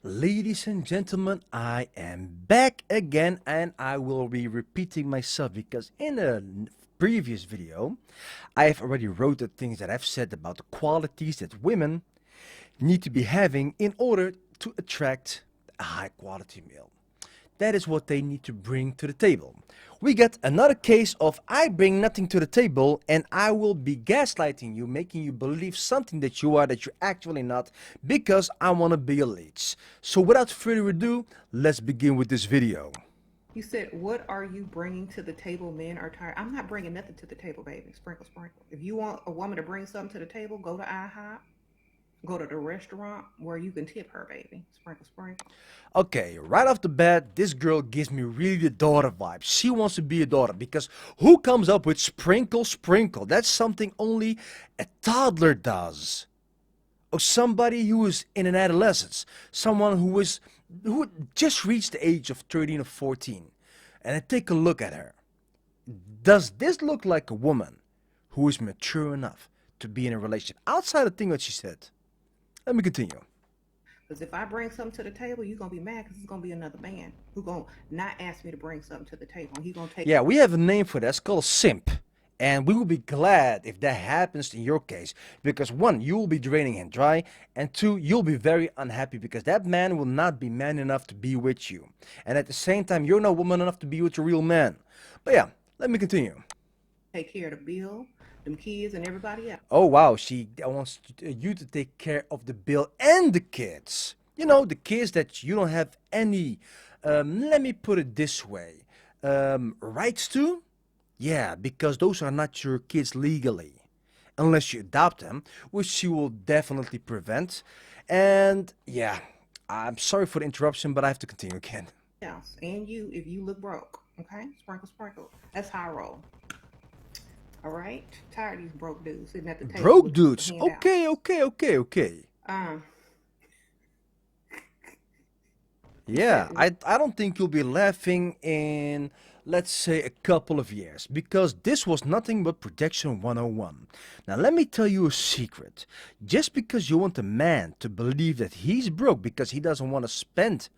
Ladies and gentlemen, I am back again and I will be repeating myself because in a previous video I have already wrote the things that I've said about the qualities that women need to be having in order to attract a high quality male. That is what they need to bring to the table. We get another case of I bring nothing to the table and I will be gaslighting you, making you believe something that you are that you're actually not because I want to be your leech. So without further ado, let's begin with this video. You said, what are you bringing to the table? Men are tired. I'm not bringing nothing to the table, baby. Sprinkle, sprinkle. If you want a woman to bring something to the table, go to IHOP, go to the restaurant where you can tip her, baby. Sprinkle, sprinkle. Okay, right off the bat, this girl gives me really the daughter vibe. She wants to be a daughter because who comes up with sprinkle, sprinkle? That's something only a toddler does. Or somebody who is in an adolescence, someone who just reached the age of 13 or 14. And I take a look at her. Does this look like a woman who is mature enough to be in a relationship? Outside the thing that she said. Let me continue. Because if I bring something to the table, you're going to be mad because it's going to be another man who's going to not ask me to bring something to the table. He's going to take. Yeah, we have a name for that. It's called simp. And we will be glad if that happens in your case. Because one, you will be draining him dry. And two, you'll be very unhappy because that man will not be man enough to be with you. And at the same time, you're not woman enough to be with a real man. But yeah, let me continue. Take care of the bill, them kids, and everybody else. Oh wow, she wants you to take care of the bill and the kids. You know, the kids that you don't have any, let me put it this way, rights to? Yeah, because those are not your kids legally. Unless you adopt them, which she will definitely prevent. And yeah, I'm sorry for the interruption, but I have to continue again. Else. And you, if you look broke. Okay? Sprinkle, sprinkle. That's how I roll. All right? Tired of these broke dudes sitting at the table Broke looking for dudes. handouts. Okay. Um, you Yeah, said, I don't think you'll be laughing in, let's say, a couple of years, because this was nothing but projection 101. Now, let me tell you a secret. Just because you want a man to believe that he's broke because he doesn't want to spend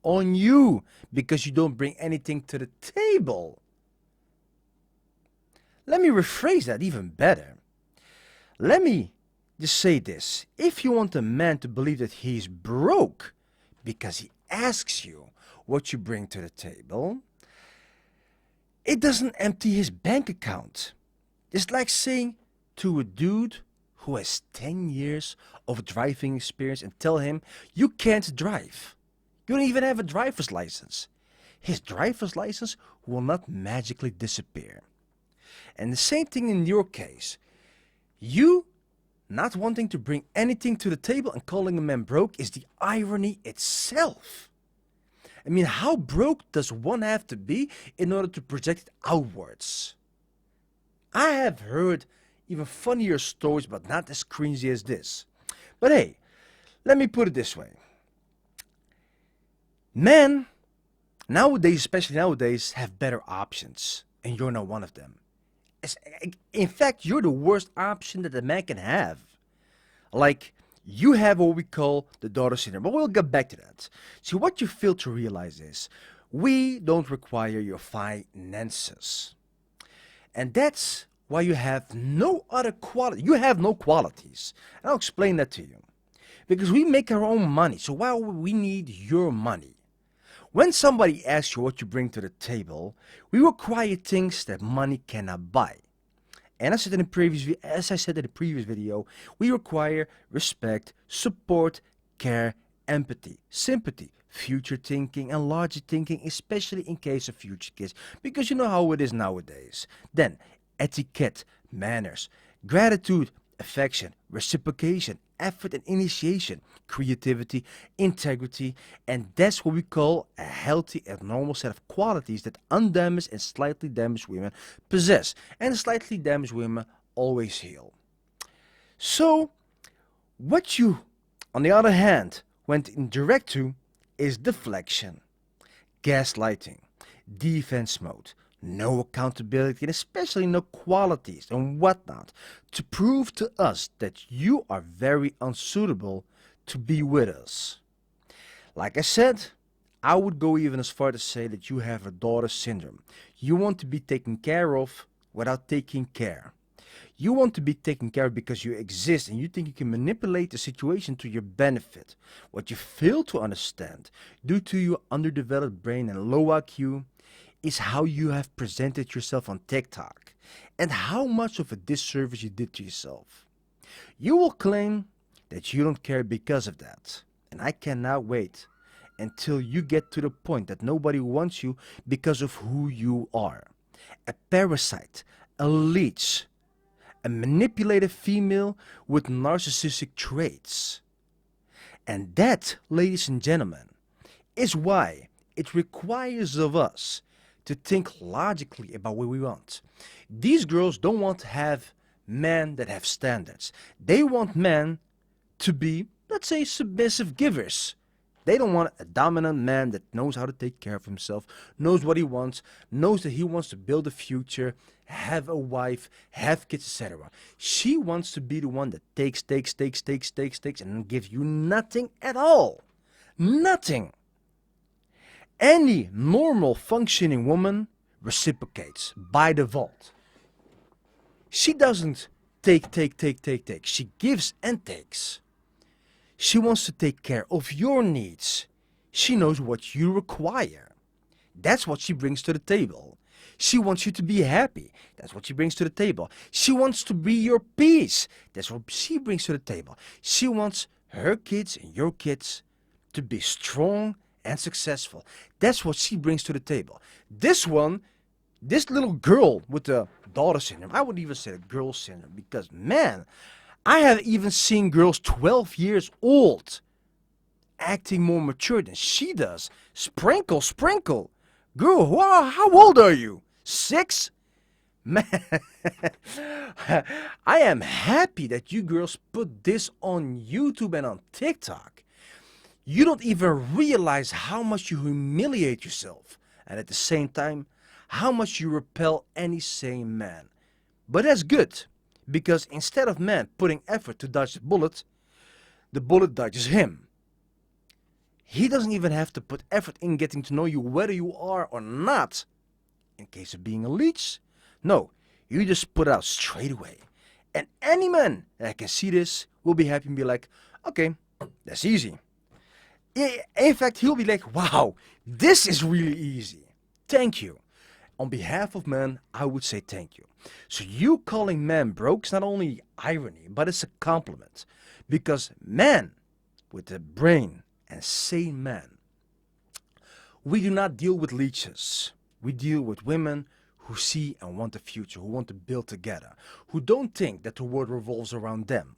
on you because you don't bring anything to the table. Let me rephrase that even better. Let me just say this. If you want a man to believe that he's broke because he asks you what you bring to the table, it doesn't empty his bank account. It's like saying to a dude who has 10 years of driving experience and tell him you can't drive. You don't even have a driver's license. His driver's license will not magically disappear. And the same thing in your case. You not wanting to bring anything to the table and calling a man broke is the irony itself. I mean, how broke does one have to be in order to project it outwards? I have heard even funnier stories, but not as cringy as this. But hey, let me put it this way. Men, nowadays, especially nowadays, have better options, and you're not one of them. As- In fact, you're the worst option that a man can have. Like, you have what we call the daughter syndrome, but we'll get back to that. See, what you fail to realize is we don't require your finances. And that's why you have no other quality. You have no qualities. And I'll explain that to you. Because we make our own money, so why would we need your money? When somebody asks you what you bring to the table, we require things that money cannot buy. And as I said in the previous video, we require respect, support, care, empathy, sympathy, future thinking, and logic thinking, especially in case of future kids, because you know how it is nowadays. Then, etiquette, manners, gratitude, affection, reciprocation, effort and initiation, creativity, integrity, and that's what we call a healthy and normal set of qualities that undamaged and slightly damaged women possess, and slightly damaged women always heal. So, what you, on the other hand, went indirect to is deflection, gaslighting, defense mode, no accountability, and especially no qualities and whatnot to prove to us that you are very unsuitable to be with us. Like I said, I would go even as far to say that you have a daughter syndrome. You want to be taken care of without taking care. You want to be taken care of because you exist and you think you can manipulate the situation to your benefit. What you fail to understand, due to your underdeveloped brain and low IQ, is how you have presented yourself on TikTok and how much of a disservice you did to yourself. You will claim that you don't care because of that, and I cannot wait until you get to the point that nobody wants you because of who you are. A parasite, a leech, a manipulative female with narcissistic traits. And that, ladies and gentlemen, is why it requires of us to think logically about what we want. These girls don't want to have men that have standards. They want men to be, let's say, submissive givers. They don't want a dominant man that knows how to take care of himself, knows what he wants, knows that he wants to build a future, have a wife, have kids, etc. She wants to be the one that takes, and gives you nothing at all. Nothing. Any normal functioning woman reciprocates by default. She doesn't take. She gives and takes. She wants to take care of your needs. She knows what you require. That's what she brings to the table. She wants you to be happy. That's what she brings to the table. She wants to be your peace. That's what she brings to the table. She wants her kids and your kids to be strong and successful. That's what she brings to the table. This little girl with the daughter syndrome, I would even say the girl syndrome, because man, I have even seen girls 12 years old acting more mature than she does. Sprinkle. Girl, how old are you? 6? Man, I am happy that you girls put this on YouTube and on TikTok. You don't even realize how much you humiliate yourself, and at the same time, how much you repel any sane man. But that's good, because instead of man putting effort to dodge the bullet dodges him. He doesn't even have to put effort in getting to know you whether you are or not. In case of being a leech, no, you just put it out straight away. And any man that can see this will be happy and be like, okay, that's easy. In fact, he'll be like, wow, this is really easy. Thank you. On behalf of men, I would say thank you. So you calling men broke is not only irony, but it's a compliment. Because men with a brain and sane men, we do not deal with leeches. We deal with women who see and want a future, who want to build together, who don't think that the world revolves around them,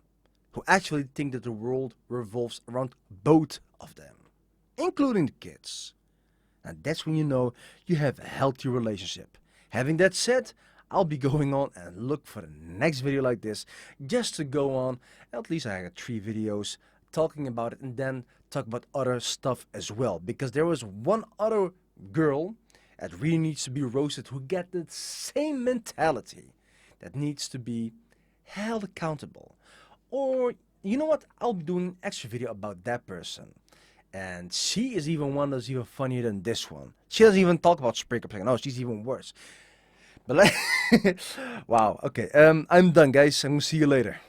who actually think that the world revolves around both of them, including the kids. And that's when you know you have a healthy relationship. Having that said, I'll be going on and look for the next video like this, just to go on. At least I got 3 videos talking about it, and then talk about other stuff as well. Because there was one other girl that really needs to be roasted, who get the same mentality, that needs to be held accountable. Or, you know what, I'll be doing an extra video about that person. And she is even one that's even funnier than this one. She doesn't even talk about Sprinkle. No, she's even worse. But wow, okay, I'm done, guys. I'm gonna see you later.